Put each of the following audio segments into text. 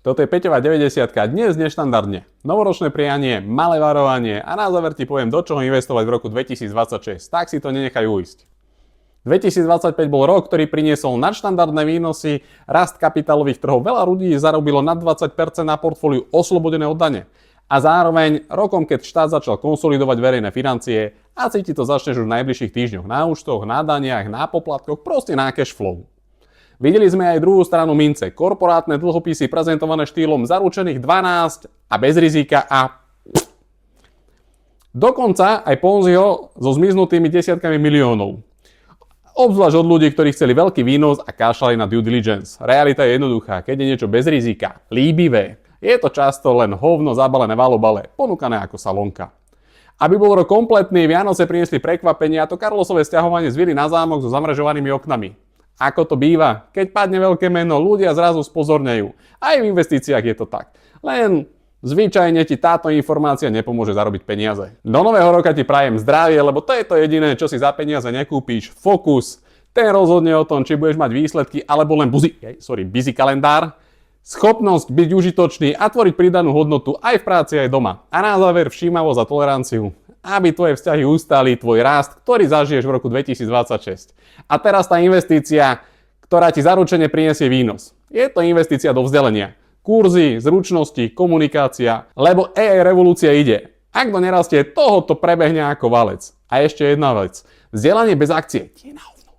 Toto je Peťová 90-ka, dnes neštandardne. Novoročné prianie, malé varovanie a na záver ti poviem, do čoho investovať v roku 2026. Tak si to nenechaj ujsť. 2025 bol rok, ktorý priniesol nadštandardné výnosy, rast kapitálových trhov. Veľa ľudí zarobilo nad 20% na portfóliu oslobodené od dane. A zároveň rokom, keď štát začal konsolidovať verejné financie a cíti to začneš už v najbližších týždňoch na účtoch, na daniach, na poplatkoch, proste na cash flow. Videli sme aj druhú stranu mince, korporátne dlhopisy prezentované štýlom zaručených 12 a bez rizika a dokonca aj Ponziho so zmiznutými desiatkami miliónov. Obzvlášť od ľudí, ktorí chceli veľký výnos a kašľali na due diligence. Realita je jednoduchá, keď je niečo bez rizika, líbivé, je to často len hovno zabalené v alobale, ponúkané ako salónka. Aby bol rok kompletný, Vianoce priniesli prekvapenie a to Carlosové sťahovanie z vily na zámok so zamražovanými oknami. Ako to býva, keď padne veľké meno, ľudia zrazu spozornejú. Aj v investíciách je to tak. Len zvyčajne ti táto informácia nepomôže zarobiť peniaze. Do nového roka ti prajem zdravie, lebo to je to jediné, čo si za peniaze nekúpíš. Fokus. Ten rozhodne o tom, či budeš mať výsledky, alebo len busy kalendár. Schopnosť byť užitočný a tvoriť pridanú hodnotu aj v práci, aj doma. A na záver všímavosť a toleranciu, aby tvoje vzťahy ustáli tvoj rast, ktorý zažiješ v roku 2026. A teraz tá investícia, ktorá ti zaručene prinesie výnos. Je to investícia do vzdelania. Kurzy, zručnosti, komunikácia, lebo AI revolúcia ide. Ak to nerastie, toho to prebehne ako valec. A ešte jedna vec. Vzdelanie bez akcie je na hovno.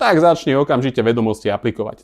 Tak začni okamžite vedomosti aplikovať.